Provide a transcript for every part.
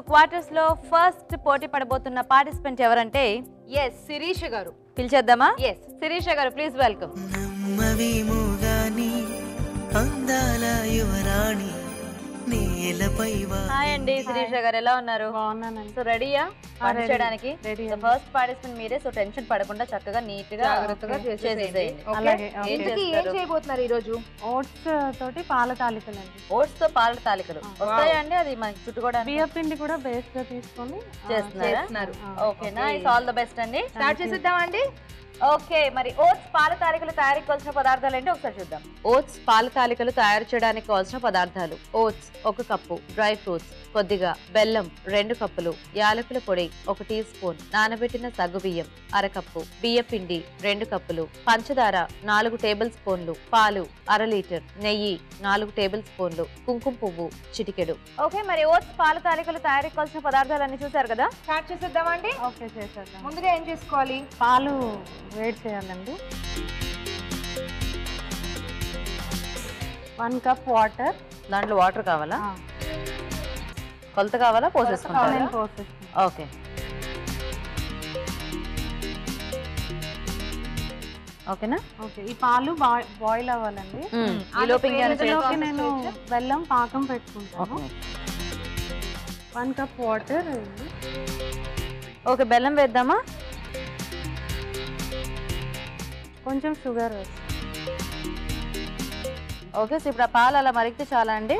Quarters లో first పోటీ పడబోతున్న participant ఎవరంటే ఎస్ శిరీష గారు. పిలిచేద్దామా? ఎస్ శిరీష గారు, ప్లీజ్ వెల్కమ్. హాయ్ అండి శిరీష గారు, ఎలా ఉన్నారు? బాగున్నానండి. సో రెడీయా చేయడానికి? ఫస్ట్ పార్టిసిపెంట్ మీరే, సో టెన్షన్ పడకుండా చక్కగా నీట్ గా జాగ్రత్తగా చేసేసేయండి. అలాగే. ఇంతకీ ఏం చేయబోతున్నారు ఈ రోజు? ఓట్స్ తోటి పాల తాలికలు అండి. ఓట్స్ తో పాల తాలికలు వస్తాయండి? అది మనకి చుట్టుకోవడానికి బియ్యం పిండి కూడా బేస్ గా తీసుకొని చేస్తున్నారు. ఓకేనా? ఇట్స్ ఆల్ ద బెస్ట్ అండి. స్టార్ట్ చేసేద్దామండి. ఓకే, మరి ఓట్స్ పాల తాలికలు తయారీకి కావాల్సిన పదార్థాలు ఏంటి ఒకసారి చూద్దాం. ఓట్స్ పాల తాలికలు తయారు చేయడానికి కావాల్సిన పదార్థాలు: ఓట్స్ 1 కప్పు, డ్రై ఫ్రూట్స్ కొద్దిగా, బెల్లం 2 కప్పులు, యాలకుల పొడి 1 టీ స్పూన్, నానబెట్టిన సగ్గుబియ్యం 1/2 కప్పు, బియ్య పిండి 2 కప్పులు, పంచదార 4 టేబుల్ స్పూన్లు, పాలు 1/2 లీటర్, నెయ్యి 4 టేబుల్ స్పూన్లు, కుంకుమ పువ్వు చిటికెడు. ఓకే, మరి ఓట్స్ పాల తాలికలు తయారీకి కావాల్సిన పదార్థాలు అన్ని చూసారు కదా? స్టార్ట్ చేసేద్దామండి. ఓకే చేసేద్దాం. ముందుగా ఏం చేసుకోవాలి? పాలు వేడి చేయాలండి. 1 కప్ వాటర్. దాంట్లో వాటర్ కావాలా? కొలత కావాలా? పోసేసుకుంటారా? ఓకే, ఓకేనా? ఓకే, ఈ పాలు బాయిల్ అవ్వాలండి. ఇందులోకి నేను బెల్లం పాకం పెట్టుకుంటాను. 1 కప్ వాటర్. ఓకే, బెల్లం వేద్దామా? కొంచెం షుగర్. ఓకే, సో ఇప్పుడు ఆ పాలు అలా మరిగితే చాలా అండి.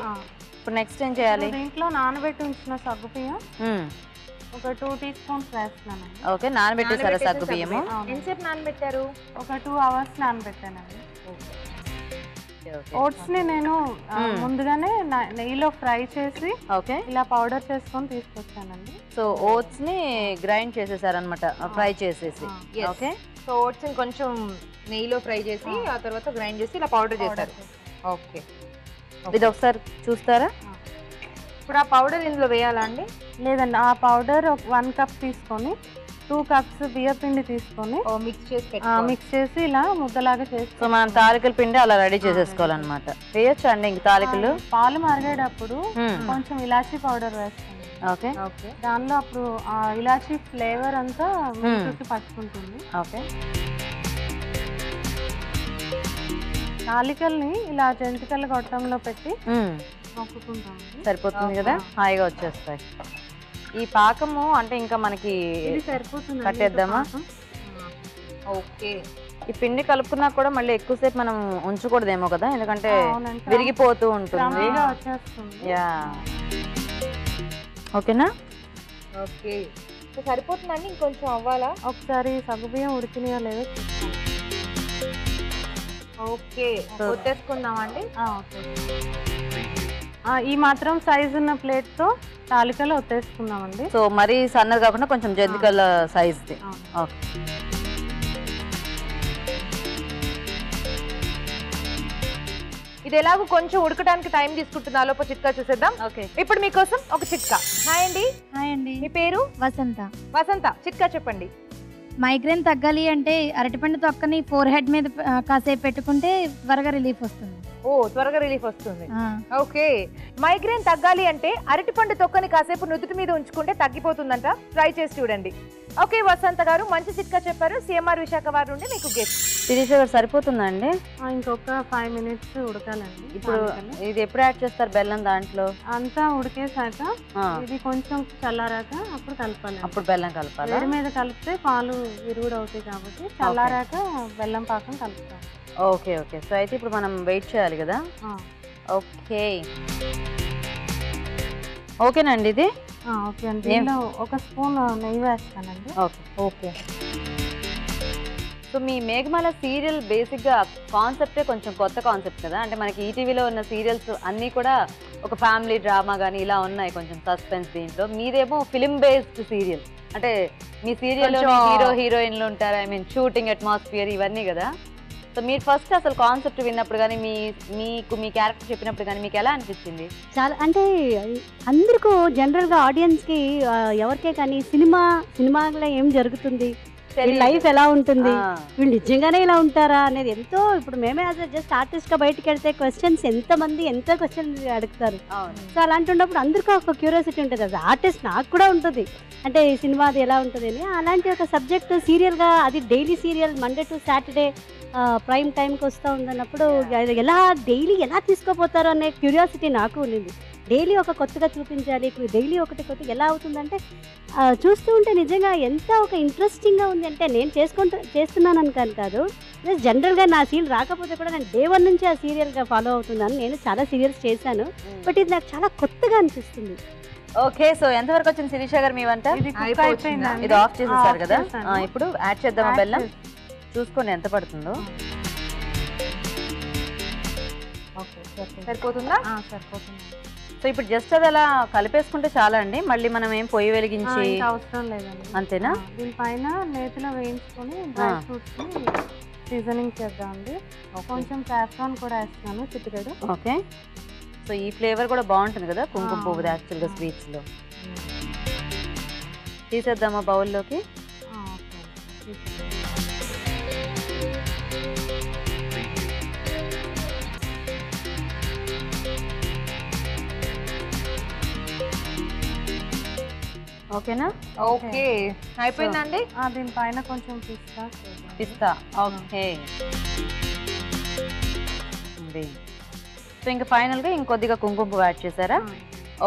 ఇప్పుడు నెక్స్ట్ ఏం చేయాలి? దీంట్లో నానబెట్టి ఉంచిన సగ్గు బియ్యం ఒక 2 టీ స్పూన్స్ వేస్తున్నానండి. ఓకే, నానబెట్టేసారా సగ్గు బియ్యము? ఎంతసేపు నానబెట్టారు? ఒక 2 అవర్స్ నానబెట్టానండి. ఓట్స్ ని నేను ముందుగానే నెయ్యిలో ఫ్రై చేసి ఓకే ఇలా పౌడర్ చేసుకొని తీసుకొచ్చానండి. సో ఓట్స్ ని గ్రైండ్ చేసేసారనమాట, ఫ్రై చేసేసి. ఓకే, సో ఓట్స్ ని కొంచెం నెయ్యిలో ఫ్రై చేసి ఆ తర్వాత గ్రైండ్ చేసి ఇలా పౌడర్ చేశారు. ఓకే, ఇది ఒకసారి చూస్తారా? ఇప్పుడు ఆ పౌడర్ ఇందులో వేయాలా అండి? లేదండి, ఆ పౌడర్ 1 కప్ తీసుకొని 2 కప్స్ బియ్య పిండి తీసుకొని మిక్స్ చేసి ఇలా ముద్దలాగా చేసి, సో మనం తాలికల పిండి అలా రెడీ చేసేసుకోవాలన్నమాట. వేయొచ్చు అండి ఇంక తాలికలు? పాలు మరిగేటప్పుడు కొంచెం ఇలాచీ పౌడర్ వేస్తాను. ఓకే, దానిలో అప్పుడు ఆ ఇలాచీ ఫ్లేవర్ అంతా మిల్క్కి పట్టుకుంటుంది. ఓకే, తాలికల్ని ఇలా జంతికల గొట్టంలో పెట్టి నొక్కుకుంటాం. సరిపోతుంది కదా, హాయిగా వచ్చేస్తాయి. ఈ పాకము అంటే ఇంకా మనకి సరిపోతుంది, కట్టేద్దామా? ఓకే, ఈ పిండి కలుపుకున్నా కూడా మళ్ళీ ఎక్కువసేపు మనం ఉంచకూడదేమో కదా, ఎందుకంటే విరిగిపోతూ ఉంటుంది. యా, ఓకేనా? ఓకే, సరిపోతుందండి. ఇంకొంచెం అవ్వాలా? ఒకసారి సగ్గుబియ్యం ఉడికినాయా లేదో. ఓకే, ఒత్తేసుకుందామండి. ఈ మాత్రం సైజు ఉన్న ప్లేట్ తో తాలికలు ఒత్తేసుకుందామండి. సో మరీ సన్నది కాకుండా కొంచెం జంతికల సైజ్ది. ఓకే, ఇది ఎలాగో కొంచెం ఉడకడానికి టైం తీసుకుంటుంది. ఆ లోపు చిట్కా చూసేద్దాం. ఓకే, ఇప్పుడు మీకోసం ఒక చిట్కా. హాయ్ అండి. హాయ్ అండి, మీ పేరు? వసంత. వసంత, చిట్కా చెప్పండి. మైగ్రేన్ తగ్గాలి అంటే అరటిపండు తొక్కని ఫోర్ హెడ్ మీద కాసేపు పెట్టుకుంటే త్వరగా రిలీఫ్ వస్తుంది. ఓ, త్వరగా రిలీఫ్ వస్తుంది. ఓకే, మైగ్రేన్ తగ్గాలి అంటే అరటిపండు తొక్కని కాసేపు నుదుటి మీద ఉంచుకుంటే తగ్గిపోతుందంట. ట్రై చేసి చూడండి. ఓకే వసంత గారు, మంచి చిట్కా చెప్పారు. సిఎంఆర్ విశాఖ వారి నుండి మీకు గిఫ్ట్. శిరీష గారు, సరిపోతుందా అండి? ఇంకొక 5 మినిట్స్ ఉడకాలండి. ఇప్పుడు ఇది ఎప్పుడు యాడ్ చేస్తారు బెల్లం? దాంట్లో అంతా ఉడికేసాక ఇది కొంచెం చల్లారాక అప్పుడు కలపాలి. అప్పుడు బెల్లం కలపాలి. వేడి మీద కలిపితే పాలు విరుగుడు అవుతాయి కాబట్టి చల్లారాక బెల్లం పాకం కలుపుతాం. ఓకే ఓకే, సో అయితే ఇప్పుడు మనం వెయిట్ చేయాలి కదా. ఓకే, ఓకేనండి ఇది. ఓకే అండి, నేను 1 స్పూన్ నెయ్యి వేస్తానండి. ఓకే ఓకే, సో మీ మేఘమాల సీరియల్ బేసిక్గా కాన్సెప్టే కొంచెం కొత్త కాన్సెప్ట్ కదా. అంటే మనకి ఈటీవీలో ఉన్న సీరియల్స్ అన్నీ కూడా ఒక ఫ్యామిలీ డ్రామా కానీ ఇలా ఉన్నాయి, కొంచెం సస్పెన్స్. దీంట్లో మీదేమో ఫిలిం బేస్డ్ సీరియల్. అంటే మీ సీరియల్లో హీరో హీరోయిన్లు ఉంటారు, ఐ మీన్ షూటింగ్ అట్మాస్ఫియర్ ఇవన్నీ కదా. సో మీరు ఫస్ట్ అసలు కాన్సెప్ట్ విన్నప్పుడు కానీ మీకు మీ క్యారెక్టర్ చెప్పినప్పుడు కానీ మీకు ఎలా అనిపించింది? చాలా అంటే అందరికీ జనరల్గా ఆడియన్స్కి ఎవరికే కానీ సినిమాలో ఏం జరుగుతుంది, వీళ్ళ లైఫ్ ఎలా ఉంటుంది, వీళ్ళు నిజంగానే ఇలా ఉంటారా అనేది ఎంతో. ఇప్పుడు మేమే జస్ట్ ఆర్టిస్ట్గా బయటకు వెళ్తే క్వశ్చన్స్ ఎంతమంది ఎంత క్వశ్చన్స్ అడుగుతారు. సో అలాంటి ఉన్నప్పుడు అందరికీ ఒక క్యూరియాసిటీ ఉంటుంది. అది ఆర్టిస్ట్ నాకు కూడా ఉంటుంది, అంటే ఈ సినిమా అది ఎలా ఉంటుంది అని. అలాంటి ఒక సబ్జెక్ట్ సీరియల్గా, అది daily serial Monday to Saturday prime టైంకి వస్తూ ఉందన్నప్పుడు ఎలా డైలీ ఎలా తీసుకోపోతారు అనే క్యూరియాసిటీ నాకు ఉండింది. డైలీ ఒక కొత్తగా చూపించాలి, డైలీ ఒకటి కొత్తగా ఎలా అవుతుందంటే చూస్తూ ఉంటే నిజంగా ఎంత ఒక ఇంట్రెస్టింగ్గా ఉంది. అంటే నేను చేస్తున్నానని కాదు, జనరల్గా నా సీరియల్ రాకపోతే కూడా నేను డే 1 నుంచి ఆ సీరియల్గా ఫాలో అవుతున్నాను. నేను చాలా సీరియల్స్ చేశాను, బట్ ఇది నాకు చాలా కొత్తగా అనిపిస్తుంది. ఓకే, సో ఎంతవరకు వచ్చింది శిరీష గారు మీ వంట? ఇది ఆఫ్ చేసేసారు కదా, ఇప్పుడు యాడ్ చేద్దామా బెల్లం? చూసుకోండి ఎంత పడుతుందో. సరిపోతుందా? సరిపోతుంది. సో ఇప్పుడు జస్ట్ అది అలా కలిపేసుకుంటే చాలా అండి, మళ్ళీ మనం ఏం పొయ్యి వెలిగించి అవసరం లేదండి. అంతేనా? దీనిపైన నేతిలో వేయించుకొని డ్రై ఫ్రూట్స్ సీజనింగ్ చేద్దామండి. కొంచెం సాఫ్రాన్ కూడా వేస్తున్నాను, చిటికెడు. ఓకే, సో ఈ ఫ్లేవర్ కూడా బాగుంటుంది కదా కుంకుమ పువ్వుది యాక్చువల్గా స్వీట్స్ లో. తీసేద్దామా బౌల్లోకి? ఓకేనా? ఓకే, అయిపోయిందండి. దీనిపైన కొంచెం పిస్తా. ఓకే, సో ఇంకా ఫైనల్ గా ఇంకొద్దిగా కుంకుమ పువ్వు యాడ్ చేశారా?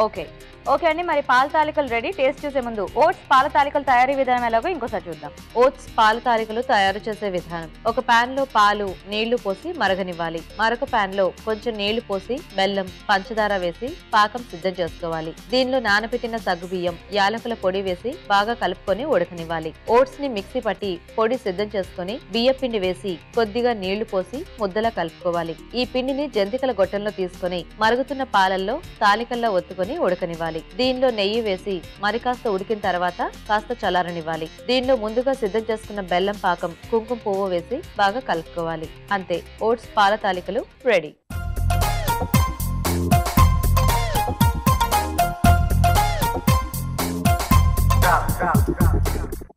ఓకే ఓకే అండి, మరి పాల తాలికలు రెడీ. టేస్ట్ చూసే ముందు ఓట్స్ పాల తాలికలు తయారీ విధానం ఎలాగో ఇంకోసారి చూద్దాం. ఓట్స్ పాల తాలికలు తయారు చేసే విధానం: ఒక పాన్ లో పాలు నీళ్లు పోసి మరగనివ్వాలి. మరొక పాన్ లో కొంచెం నీళ్లు పోసి బెల్లం పంచదార వేసి పాకం సిద్ధం చేసుకోవాలి. దీనిలో నానబెట్టిన సగ్గుబియ్యం యాలకుల పొడి వేసి బాగా కలుపుకొని ఉడకనివ్వాలి. ఓట్స్ ని మిక్సీ పట్టి పొడి సిద్ధం చేసుకుని బియ్య పిండి వేసి కొద్దిగా నీళ్లు పోసి ముద్దలా కలుపుకోవాలి. ఈ పిండిని జంతికల గొట్టంలో తీసుకుని మరుగుతున్న పాలల్లో తాలికల్లో ఒత్తుకొని ఉడకనివ్వాలి. దీనిలో నెయ్యి వేసి మరి కాస్త ఉడికిన తర్వాత కాస్త చల్లారనివ్వాలి. దీనిలో ముందుగా సిద్ధం చేసుకున్న బెల్లం పాకం కుంకుమ పువ్వు వేసి బాగా కలుపుకోవాలి. అంతే, ఓట్స్ పాల తాలికలు రెడీ.